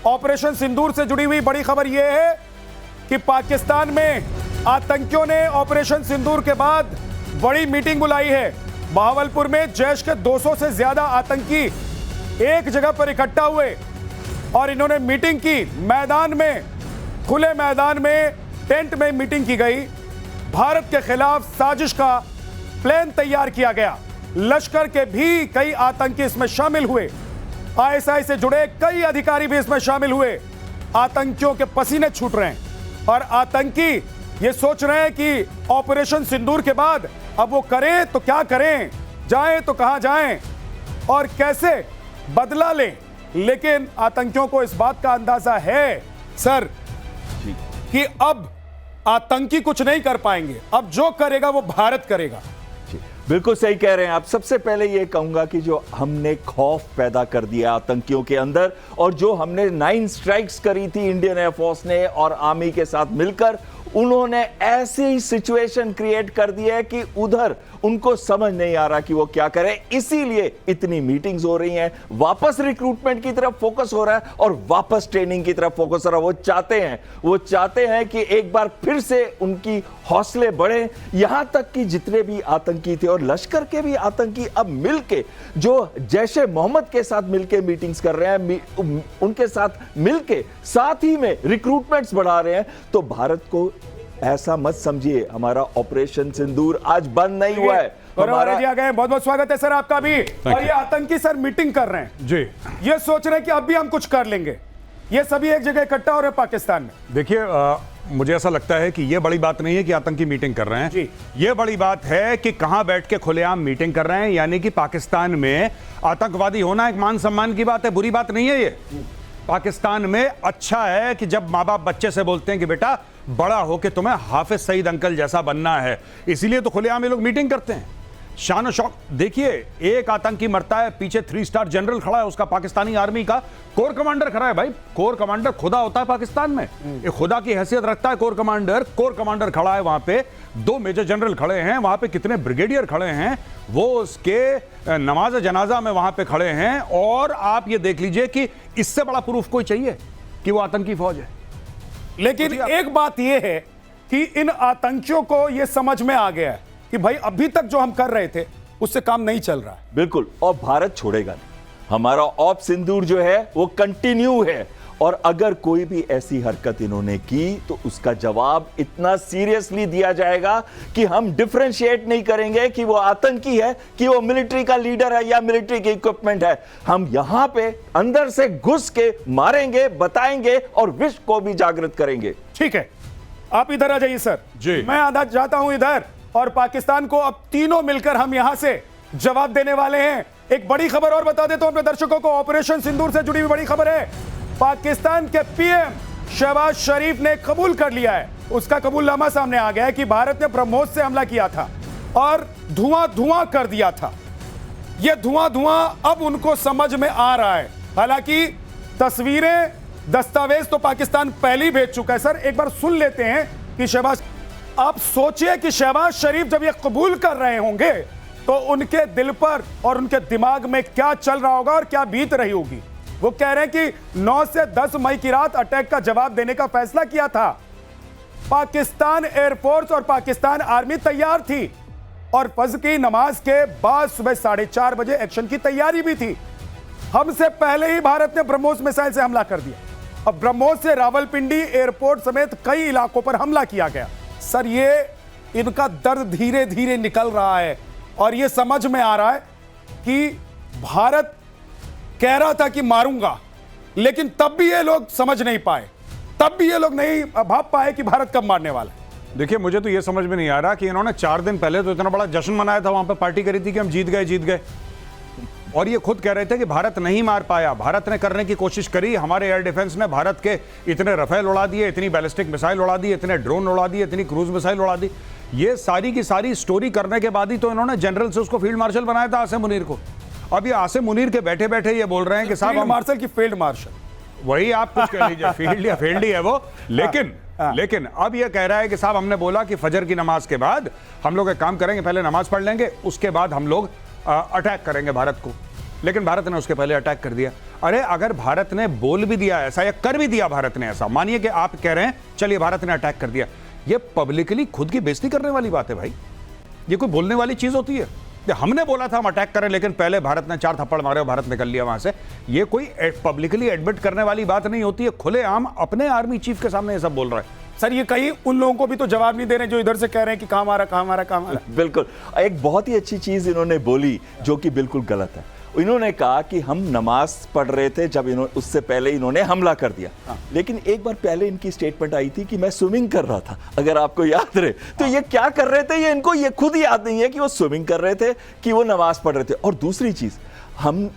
Operation सिंदूर से जुड़ी हुई बड़ी खबर यह है कि पाकिस्तान में आतंकियों ने ऑपरेशन सिंदूर के बाद बड़ी मीटिंग बुलाई है। बहावलपुर में जैश के 200 से ज्यादा आतंकी एक जगह पर इकट्ठा हुए और इन्होंने मीटिंग की। मैदान में, खुले मैदान में, टेंट में मीटिंग की गई। भारत के खिलाफ साजिश का प्लान तैयार किया गया। लश्कर के भी कई आतंकी इसमें शामिल हुए। आईएसआई से जुड़े कई अधिकारी भी इसमें शामिल हुए। आतंकियों के पसीने छूट रहे हैं और आतंकी ये सोच रहे हैं कि ऑपरेशन सिंदूर के बाद अब वो करें तो क्या करें, जाएं तो कहां जाएं और कैसे बदला लें। लेकिन आतंकियों को इस बात का अंदाजा है सर कि अब आतंकी कुछ नहीं कर पाएंगे। अब जो करेगा वो भारत करेगा। बिल्कुल सही कह रहे हैं आप। सबसे पहले यह कहूंगा कि जो हमने खौफ पैदा कर दिया आतंकियों के अंदर और जो हमने 9 स्ट्राइक्स करी थी इंडियन एयरफोर्स ने और आर्मी के साथ मिलकर, उन्होंने ऐसी सिचुएशन क्रिएट कर दी है कि उधर उनको समझ नहीं आ रहा कि वो क्या करें। इसीलिए इतनी मीटिंग्स हो रही हैं, वापस रिक्रूटमेंट की तरफ फोकस हो रहा है और वापस ट्रेनिंग की तरफ फोकस हो रहा है। वो चाहते हैं कि एक बार फिर से उनकी हौसले बढ़े। यहां तक कि जितने भी आतंकी थे और लश्कर के भी आतंकी अब मिलके जो जैशे मोहम्मद के साथ मिलके मीटिंग्स कर रहे हैं, उनके साथ मिलके साथ ही में रिक्रूटमेंट्स बढ़ा रहे हैं। तो भारत को ऐसा मत समझिए हमारा ऑपरेशन सिंदूर आज बंद नहीं हुआ है। हमारा जी आ गए, बहुत बहुत स्वागत है सर आपका भी। और ये आतंकी सर मीटिंग कर रहे हैं जी, ये सोच रहे हैं कि अब भी हम कुछ कर लेंगे। ये सभी एक जगह इकट्ठा हो रहे हैं पाकिस्तान में। देखिए, मुझे ऐसा लगता है कि ये बड़ी बात नहीं है कि आतंकी मीटिंग कर रहे हैं जी। ये बड़ी बात है कि कहां बैठ के खुलेआम मीटिंग कर रहे हैं। यानी कि पाकिस्तान में आतंकवादी होना एक मान सम्मान की बात है, बुरी बात नहीं है। ये पाकिस्तान में अच्छा है कि जब माँ बाप बच्चे से बोलते हैं कि बेटा बड़ा हो के तुम्हें हाफिज सईद अंकल जैसा बनना है, इसीलिए तो खुलेआम ये लोग मीटिंग करते हैं। शान और शौक देखिए, एक आतंकी मरता है, पीछे 3 स्टार जनरल खड़ा है, उसका पाकिस्तानी आर्मी का कोर कमांडर खड़ा है। भाई कोर कमांडर खुदा होता है पाकिस्तान में, ये खुदा की हैसियत रखता है कोर कमांडर खड़ा है। वहां पे 2 मेजर जनरल खड़े हैं, वहां पे कितने ब्रिगेडियर खड़े हैं, वो उसके नमाज जनाजा में वहां पे खड़े हैं। और आप ये देख लीजिए कि इससे बड़ा प्रूफ कोई चाहिए कि वो आतंकी फौज है। लेकिन एक बात यह है कि इन आतंकियों को यह समझ में आ गया है कि भाई अभी तक जो हम कर रहे थे उससे काम नहीं चल रहा है। बिल्कुल, और भारत छोड़ेगा नहीं। हमारा ऑप सिंदूर जो है वो कंटिन्यू है और अगर कोई भी ऐसी हरकत इन्होंने की तो उसका जवाब इतना सीरियसली दिया जाएगा कि हम डिफरेंशिएट नहीं करेंगे कि वो आतंकी है, कि वो मिलिट्री का लीडर है या मिलिट्री की इक्विपमेंट है। हम यहां पे अंदर से घुस के मारेंगे, बताएंगे और विश्व को भी जागृत करेंगे। ठीक है, आप इधर आ जाइए सर जी। मैं आधा जाता हूं इधर और पाकिस्तान को अब तीनों मिलकर हम यहां से जवाब देने वाले हैं। एक बड़ी खबर और बता देता हूं अपने दर्शकों को, ऑपरेशन सिंदूर से जुड़ी हुई बड़ी खबर है। पाकिस्तान के पीएम शहबाज शरीफ ने कबूल कर लिया है, उसका कबूलनामा सामने आ गया है कि भारत ने ब्रह्मोस से हमला किया था और धुआं कर दिया था। यह धुआं अब उनको समझ में आ रहा है। हालांकि तस्वीरें, दस्तावेज तो पाकिस्तान पहले ही भेज चुका है। सर एक बार सुन लेते हैं कि शहबाज, आप सोचिए कि शहबाज शरीफ जब ये कबूल कर रहे होंगे तो उनके दिल पर और उनके दिमाग में क्या चल रहा होगा और क्या बीत रही होगी। वो कह रहे हैं कि 9 से 10 मई की रात अटैक का जवाब देने का फैसला किया था। पाकिस्तान एयरफोर्स और पाकिस्तान आर्मी तैयार थी और फज्र की नमाज के बाद सुबह 4:30 बजे एक्शन की तैयारी भी थी। हमसे पहले ही भारत ने ब्रह्मोस मिसाइल से हमला कर दिया। अब ब्रह्मोस से रावलपिंडी एयरपोर्ट समेत कई इलाकों पर हमला किया गया। सर ये इनका दर्द धीरे धीरे निकल रहा है और ये समझ में आ रहा है कि भारत कह रहा था कि मारूंगा, लेकिन तब भी ये लोग समझ नहीं पाए, तब भी ये लोग नहीं भाप पाए कि भारत कब मारने वाला है। देखिए, मुझे तो ये समझ में नहीं आ रहा कि इन्होंने 4 दिन पहले तो इतना बड़ा जश्न मनाया था, वहां पे पार्टी करी थी कि हम जीत गए और ये खुद कह रहे थे कि भारत नहीं मार पाया। भारत ने करने की कोशिश करी, हमारे एयर डिफेंस ने भारत के इतने रफेल उड़ा दिए, इतनी बैलिस्टिक मिसाइल उड़ा दी, इतने ड्रोन उड़ा दिए, इतनी क्रूज मिसाइल उड़ा दी। ये सारी की सारी स्टोरी करने के बाद ही तो इन्होंने जनरल से उसको फील्ड मार्शल बनाया था, आसिम मुनीर को। अब ये आसिम मुनीर के बैठे बैठे ये बोल रहे हैं कि साहब मार्शल की फील्ड मार्शल, वही आप कुछ कह लीजिए, फील्ड ही है वो। लेकिन अब ये कह रहा है कि साहब हमने बोला कि फजर की नमाज के बाद हम लोग एक काम करेंगे, पहले नमाज पढ़ लेंगे, उसके बाद हम लोग अटैक करेंगे भारत को। लेकिन भारत ने उसके पहले अटैक कर दिया। अरे अगर भारत ने बोल भी दिया ऐसा या कर भी दिया भारत ने ऐसा, मानिए कि आप कह रहे हैं चलिए भारत ने अटैक कर दिया, ये पब्लिकली खुद की बेइज्जती करने वाली बात है भाई। ये कोई बोलने वाली चीज होती है? हमने बोला था हम अटैक करें, लेकिन पहले भारत ने 4 थप्पड़ मारे और भारत निकल लिया वहां से। ये कोई पब्लिकली एडमिट करने वाली बात नहीं होती है। खुलेआम अपने आर्मी चीफ के सामने ये सब बोल रहा है। सर ये कहीं उन लोगों को भी तो जवाब नहीं दे रहे जो इधर से कह रहे हैं कि कहां मारा कहां मारा कहां मारा। बिल्कुल, एक बहुत ही अच्छी चीज इन्होंने बोली जो कि बिल्कुल गलत है। इन्होंने कहा कि हम नमाज पढ़ रहे थे जब उससे पहले इन्होंने हमला कर दिया। लेकिन एक बार पहले इनकी स्टेटमेंट आई थी कि मैं स्विमिंग कर रहा था, अगर आपको याद रहे। तो ये क्या कर रहे थे, ये इनको ये खुद याद नहीं है कि वो स्विमिंग कर रहे थे कि वो नमाज पढ़ रहे थे। और दूसरी चीज,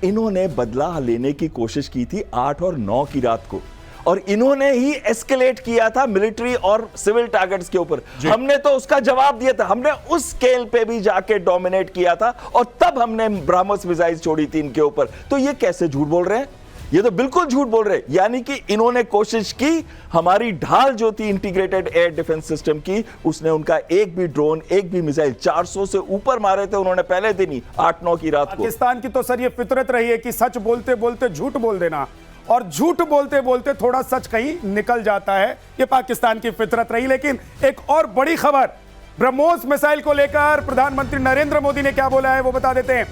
इन्होंने बदला लेने की कोशिश की थी 8 और 9 की रात को, और इन्होंने ही एस्केलेट किया था मिलिट्री और सिविल टारगेट्स के ऊपर। हमने तो उसका जवाब दिया था, हमने उस स्केल पे भी जाके डोमिनेट किया था, और तब हमने ब्रह्मोस मिसाइल छोड़ी थी इनके ऊपर। तो ये कैसे झूठ बोल रहे हैं? ये तो बिल्कुल झूठ बोल रहे हैं। यानी कि इन्होंने कोशिश की, हमारी ढाल जो थी इंटीग्रेटेड एयर डिफेंस सिस्टम की, उसने उनका एक भी ड्रोन, एक भी मिसाइल 400 से ऊपर मारे थे उन्होंने पहले दिन ही, 8-9 की रात को। पाकिस्तान की तो सर ये फितरत रही है कि सच बोलते बोलते झूठ बोल देना, और झूठ बोलते बोलते थोड़ा सच कहीं निकल जाता है। ये पाकिस्तान की फितरत रही। लेकिन एक और बड़ी खबर, ब्रह्मोस मिसाइल को लेकर प्रधानमंत्री नरेंद्र मोदी ने क्या बोला है वो बता देते हैं।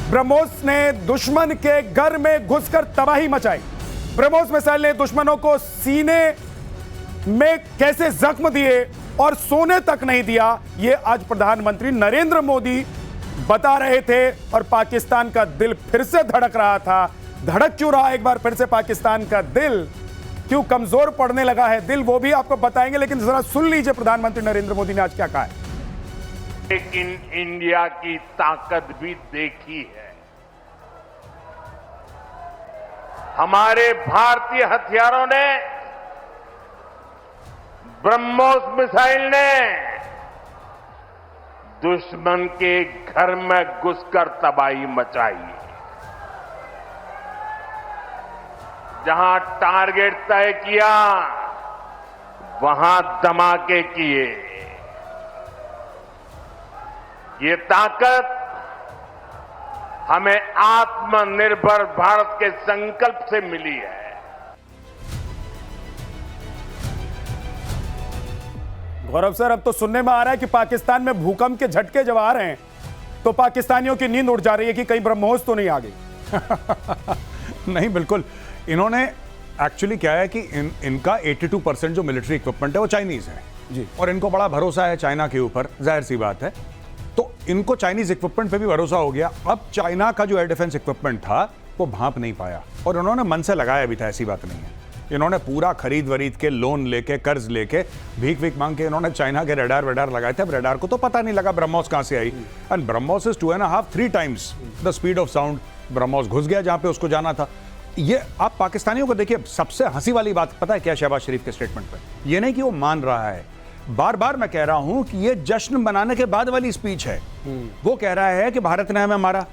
ब्रह्मोस ने दुश्मन के घर में घुसकर तबाही मचाई। ब्रह्मोस मिसाइल ने दुश्मनों को सीने में कैसे जख्म दिए और सोने तक नहीं दिया, ये आज प्रधानमंत्री नरेंद्र मोदी बता रहे थे। और पाकिस्तान का दिल फिर से धड़क रहा था। धड़क क्यों रहा एक बार फिर से पाकिस्तान का दिल, क्यों कमजोर पड़ने लगा है दिल, वो भी आपको बताएंगे। लेकिन जरा सुन लीजिए प्रधानमंत्री नरेंद्र मोदी ने आज क्या कहा है। लेकिन इंडिया की ताकत भी देखी है। हमारे भारतीय हथियारों ने, ब्रह्मोस मिसाइल ने दुश्मन के घर में घुसकर तबाही मचाई। जहां टारगेट तय किया वहां धमाके किए। ये ताकत हमें आत्मनिर्भर भारत के संकल्प से मिली है। गौरव सर, अब तो सुनने में आ रहा है कि पाकिस्तान में भूकंप के झटके जब आ रहे हैं तो पाकिस्तानियों की नींद उड़ जा रही है कि कहीं ब्रह्मोस तो नहीं आ गई। नहीं, बिल्कुल। इन्होंने एक्चुअली क्या है कि इनका 82% जो मिलिट्री इक्विपमेंट है वो चाइनीज है जी, और इनको बड़ा भरोसा है चाइना के ऊपर, जाहिर सी बात है। तो इनको चाइनीज इक्विपमेंट पे भी भरोसा हो गया। अब चाइना का जो एयर डिफेंस इक्विपमेंट था वो भांप नहीं पाया, और उन्होंने मन से लगाया भी था, ऐसी बात नहीं है। इन्होंने पूरा खरीद वरीद के, लोन लेके, कर्ज लेके, भीख वीख मांग के इन्होंने चाइना के रेडार वेडार लगाए थे। अब रेडार को तो पता नहीं लगा ब्रह्मोस कहां से आई, and BrahMos is 2.5-3 times the speed of sound. BrahMos घुस गया जहां पे उसको जाना था। ये आप पाकिस्तानियों को देखिए, सबसे हंसी वाली बात पता है क्या शहबाज शरीफ के स्टेटमेंट पे? ये नहीं कि वो मान रहा है, बार बार मैं कह रहा हूं कि ये जश्न मनाने के बाद वाली स्पीच है। वो कह रहा है कि भारत ने हमें मारा,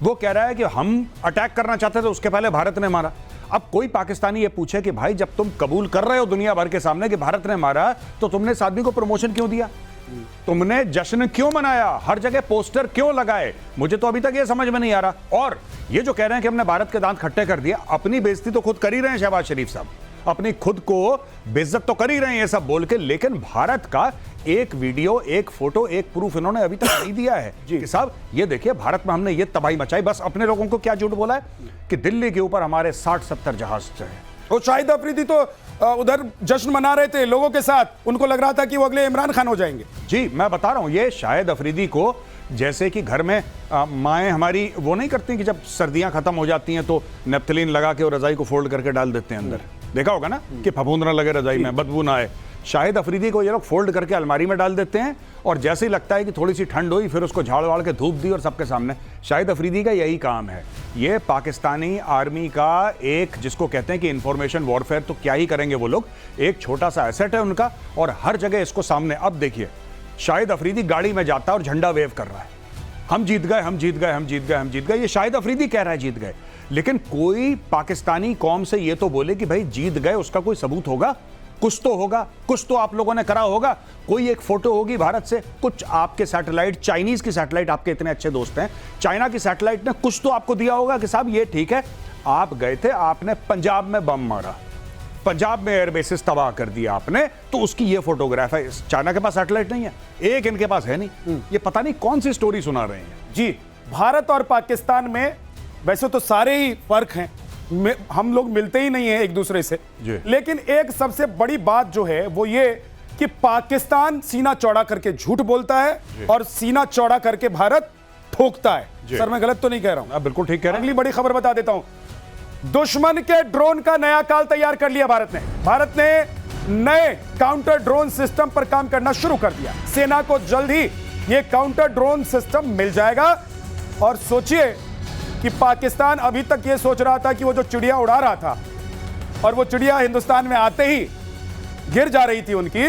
वो कह रहा है कि हम अटैक करना चाहते थे उसके पहले भारत ने मारा। अब कोई पाकिस्तानी ये पूछे कि भाई जब तुम कबूल कर रहे हो दुनिया भर के सामने कि भारत ने मारा, तो तुमने इस आदमी को प्रमोशन क्यों दिया? तुमने जश्न क्यों मनाया? हर जगह पोस्टर क्यों लगाए? मुझे तो अभी तक ये समझ में नहीं आ रहा। और ये जो कह रहे हैं कि हमने भारत के दांत खट्टे कर दिए, अपनी बेइज्जती तो खुद कर ही रहे हैं शहबाज शरीफ साहब, अपनी खुद को बेइज्जत तो कर ही रहे हैं ये सब बोल के। लेकिन भारत का एक वीडियो, एक फोटो, एक प्रूफ इन्होंने अभी तक नहीं दिया है कि साहब ये देखिए भारत में हमने ये तबाही मचाई। बस अपने लोगों को क्या झूठ बोला है कि दिल्ली के ऊपर हमारे 60-70 जहाज थे। वो शाहिद अफरीदी तो उधर जश्न मना रहे थे लोगों के साथ, उनको लग रहा था कि वो अगले इमरान खान हो जाएंगे। जी, मैं बता रहा हूं, ये शाहिद अफरीदी को जैसे कि घर में माएँ हमारी वो नहीं करती कि जब सर्दियां खत्म हो जाती हैं तो नेप्थलीन लगा के और रजाई को फोल्ड करके डाल देते हैं अंदर, देखा होगा ना कि फफूंद ना लगे रजाई में, बदबू ना आए। शाहिद अफरीदी को ये लोग फोल्ड करके अलमारी में डाल देते हैं, और जैसे ही लगता है कि थोड़ी सी ठंड हुई फिर उसको झाड़ वाड़ के धूप दी और सबके सामने। शाहिद अफरीदी का यही काम है। ये पाकिस्तानी आर्मी का एक, जिसको कहते हैं कि इंफॉर्मेशन वॉरफेयर, तो क्या ही करेंगे वो लोग, एक छोटा सा एसेट है उनका, और हर जगह इसको सामने। अब देखिए शाहिद अफरीदी गाड़ी में जाता है और झंडा वेव कर रहा है, हम जीत गए, हम जीत गए, हम जीत गए, हम जीत गए। ये शाहिद अफरीदी कह रहा है जीत गए, लेकिन कोई पाकिस्तानी कौम से ये तो बोले कि भाई जीत गए, उसका कोई सबूत होगा? कुछ तो होगा, कुछ तो आप लोगों ने करा होगा। कोई एक फोटो होगी भारत से, कुछ आपके सैटेलाइट, चाइनीज की सैटेलाइट, आपके इतने अच्छे दोस्त हैं, चाइना की सैटेलाइट ने कुछ तो आपको दिया होगा कि साहब ये ठीक है, आप गए थे, आपने पंजाब में बम मारा, पंजाब में एयरबेसिस तबाह कर दिया आपने, तो उसकी ये फोटोग्राफ है। चाइना के पास सैटेलाइट नहीं है, एक इनके पास है नहीं। ये पता नहीं कौन सी स्टोरी सुना रहे हैं जी। भारत और पाकिस्तान में वैसे तो सारे ही फर्क हैं, हम लोग मिलते ही नहीं हैं एक दूसरे से, लेकिन एक सबसे बड़ी बात जो है वो ये कि पाकिस्तान सीना चौड़ा करके झूठ बोलता है और सीना चौड़ा करके भारत ठोकता है। सर मैं गलत तो नहीं कह रहा हूं? बिल्कुल ठीक कह रहे हैं। अगली बड़ी खबर बता देता हूं, दुश्मन के ड्रोन का नया काल तैयार कर लिया भारत ने नए काउंटर ड्रोन सिस्टम पर काम करना शुरू कर दिया। सेना को जल्द ही यह काउंटर ड्रोन सिस्टम मिल जाएगा। और सोचिए कि पाकिस्तान अभी तक यह सोच रहा था कि वो जो चिड़िया उड़ा रहा था और वो चिड़िया हिंदुस्तान में आते ही गिर जा रही थी उनकी,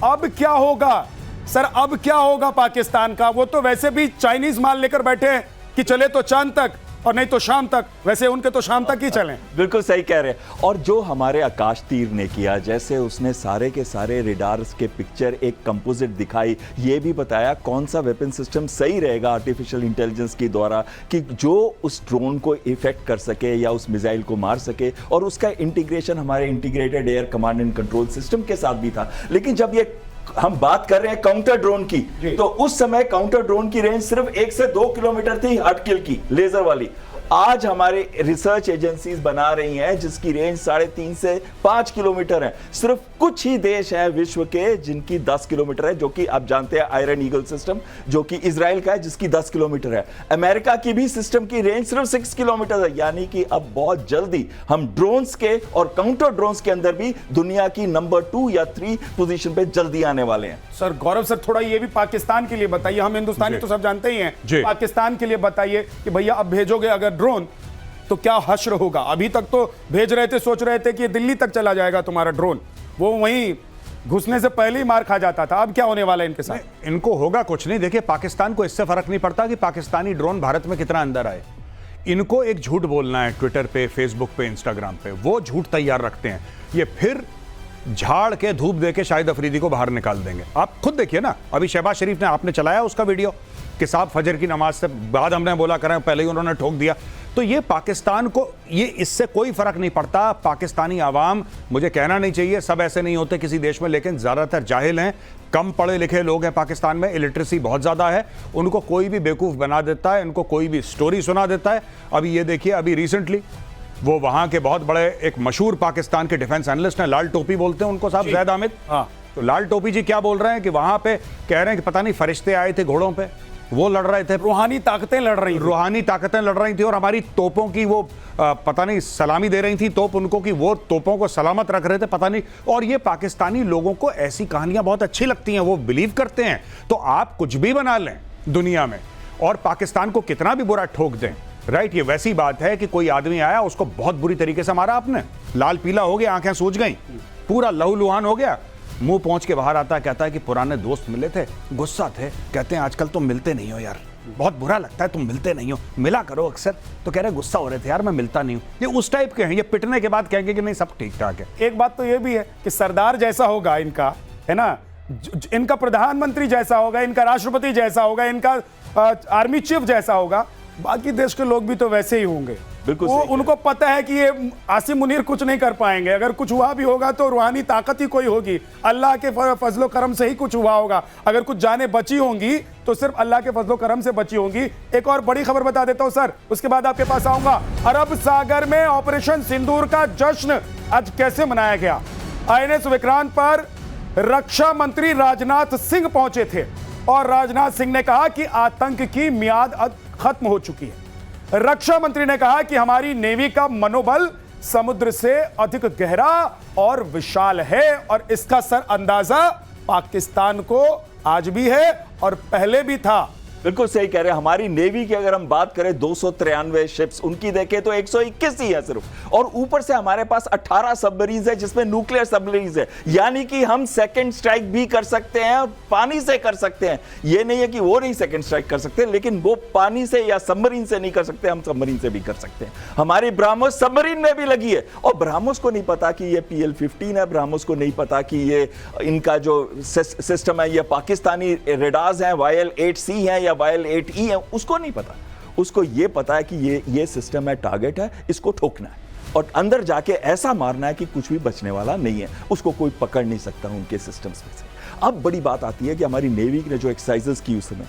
अब क्या होगा सर? अब क्या होगा पाकिस्तान का? वो तो वैसे भी चाइनीज माल लेकर बैठे हैं कि चले तो चांद तक और नहीं तो शाम तक, वैसे उनके तो शाम तक ही चलें। बिल्कुल सही कह रहे हैं। और जो हमारे आकाश तीर ने किया, जैसे उसने सारे के सारे रेडार्स के पिक्चर एक कंपोजिट दिखाई, ये भी बताया कौन सा वेपन सिस्टम सही रहेगा आर्टिफिशियल इंटेलिजेंस के द्वारा कि जो उस ड्रोन को इफेक्ट कर सके या उस मिसाइल को मार सके, और उसका इंटीग्रेशन हमारे integrated air command and control system के साथ भी था। लेकिन जब ये हम बात कर रहे हैं काउंटर ड्रोन की, तो उस समय काउंटर ड्रोन की रेंज सिर्फ 1 से 2 किलोमीटर थी, हट किल की लेजर वाली। आज हमारे रिसर्च एजेंसीज बना रही हैं जिसकी रेंज 3.5 से 5 किलोमीटर है। सिर्फ कुछ ही देश हैं विश्व के जिनकी 10 किलोमीटर है, जो कि आप जानते हैं आयरन ईगल सिस्टम जो कि इजराइल का है, जिसकी 10 किलोमीटर है। अमेरिका की भी सिस्टम की रेंज सिर्फ 6 किलोमीटर है। यानी कि अब बहुत जल्दी हम ड्रोन्स के और काउंटर ड्रोन्स के अंदर भी दुनिया की नंबर 2 या 3 पोजीशन पे जल्दी आने वाले हैं। सर गौरव सर, थोड़ा ये भी पाकिस्तान के लिए बताइए, हम हिंदुस्तानी तो सब जानते ही हैं, पाकिस्तान के लिए बताइए कि भैया अब भेजोगे अगर ड्रोन तो क्या हश्र होगा? अभी तक तो भेज रहे थे, सोच रहे थे कि दिल्ली तक चला जाएगा तुम्हारा ड्रोन, वो वहीं घुसने से पहले ही मार खा जाता था। अब क्या होने वाला है इनके साथ? इनको होगा कुछ नहीं। देखिए, पाकिस्तान को इससे फर्क नहीं पड़ता कि पाकिस्तानी ड्रोन भारत में कितना अंदर आए। इनको एक झूठ बोलना है ट्विटर पे, फेसबुक पे, इंस्टाग्राम पे, वो झूठ तैयार रखते हैं। ये फिर झाड़ के धूप दे के शाहिद अफरीदी को बाहर निकाल देंगे। आप खुद देखिए ना, अभी शहबाज शरीफ ने आपने चलाया उसका वीडियो कि साहब फजर की नमाज से बाद हमने बोला करें, पहले ही उन्होंने ठोक दिया। तो ये पाकिस्तान को, ये इससे कोई फर्क नहीं पड़ता। पाकिस्तानी आवाम, मुझे कहना नहीं चाहिए सब ऐसे नहीं होते किसी देश में, लेकिन ज्यादातर जाहिल हैं, कम पढ़े लिखे लोग हैं पाकिस्तान में, इलिटरेसी बहुत ज्यादा है। उनको कोई भी बेवकूफ बना देता है, उनको कोई भी स्टोरी सुना देता है। अभी ये देखिए, अभी रिसेंटली वो वहां के बहुत बड़े एक मशहूर पाकिस्तान के डिफेंस एनालिस्ट हैं, लाल टोपी बोलते हैं उनको साहब, जैद हामिद। तो लाल टोपी जी क्या बोल रहे हैं कि वहां पे कह रहे हैं कि पता नहीं फरिश्ते आए थे घोड़ों पे, वो लड़ रहे थे, रूहानी ताकतें लड़ रही थी, रूहानी ताकतें लड़ रही थी, और हमारी तोपों की वो पता नहीं सलामी दे रही थी तोप उनको, कि वो तोपों को सलामत रख रहे थे, पता नहीं। और ये पाकिस्तानी लोगों को ऐसी कहानियां बहुत अच्छी लगती हैं, वो बिलीव करते हैं। तो आप कुछ भी बना लें दुनिया में और पाकिस्तान को कितना भी बुरा ठोक दें, राइट? ये वैसी बात है कि कोई आदमी आया, उसको बहुत बुरी तरीके से मारा आपने, लाल पीला हो गया, आंखें सूज गई, पूरा लहूलुहान हो गया, मुंह पहुंच के बाहर आता है, कहता है कि पुराने दोस्त मिले थे, गुस्सा थे, कहते हैं आजकल तुम मिलते नहीं हो यार, बहुत बुरा लगता है तुम मिलते नहीं हो, मिला करो अक्सर। तो कह रहे गुस्सा हो रहे थे यार, मैं मिलता नहीं हूं। ये उस टाइप के हैं, ये पिटने के बाद कहेंगे कि नहीं सब ठीक ठाक है। एक बात तो ये भी है कि सरदार जैसा होगा इनका, है ना, इनका प्रधानमंत्री जैसा होगा, इनका राष्ट्रपति जैसा होगा, इनका आर्मी चीफ जैसा होगा, बाकी देश के लोग भी तो वैसे ही होंगे। बिल्कुल वो उनको पता है कि ये आसिम मुनीर कुछ नहीं कर पाएंगे, अगर कुछ हुआ भी होगा तो रूहानी ताकत ही कोई होगी, अल्लाह के फजलो करम से ही कुछ हुआ होगा। अगर कुछ जाने बची होंगी तो सिर्फ अल्लाह के फजलो करम से बची होंगी। एक और बड़ी खबर बता देता हूं सर, उसके बाद आपके पास आऊंगा। अरब सागर में ऑपरेशन सिंदूर का जश्न आज कैसे मनाया गया? INS विक्रांत पर रक्षा मंत्री राजनाथ सिंह पहुंचे थे और राजनाथ सिंह ने कहा कि आतंक की मियाद अब खत्म हो चुकी है। रक्षा मंत्री ने कहा कि हमारी नेवी का मनोबल समुद्र से अधिक गहरा और विशाल है और इसका सर अंदाजा पाकिस्तान को आज भी है और पहले भी था। बिल्कुल सही कह रहे हैं। हमारी नेवी की अगर हम बात करें 293 शिप्स, उनकी देखें तो 121 ही है सिर्फ, और ऊपर से हमारे पास 18 सबमरीन है जिसमें न्यूक्लियर सबमरीन है, यानी कि हम सेकंड स्ट्राइक भी कर सकते हैं और पानी से कर सकते हैं। ये नहीं है कि वो नहीं सेकंड स्ट्राइक कर सकते, लेकिन वो पानी से या सबमरीन से नहीं कर सकते, हम सबमरीन से भी कर सकते हैं। हमारी ब्रह्मोस सबमरीन में भी लगी है, और ब्रह्मोस को नहीं पता कि ये PL-15 है, ब्रह्मोस को नहीं पता कि ये इनका जो सिस्टम है ये पाकिस्तानी रेडार्स हैं, YL-8C है या YL-8E है, उसको नहीं पता। उसको ये पता है कि ये सिस्टम है, टारगेट है, इसको ठोकना है और अंदर जाके ऐसा मारना है कि कुछ भी बचने वाला नहीं है, उसको कोई पकड़ नहीं सकता उनके सिस्टम्स में से। अब बड़ी बात आती है कि हमारी नेवी ने जो एक्सरसाइजेस की उस समय,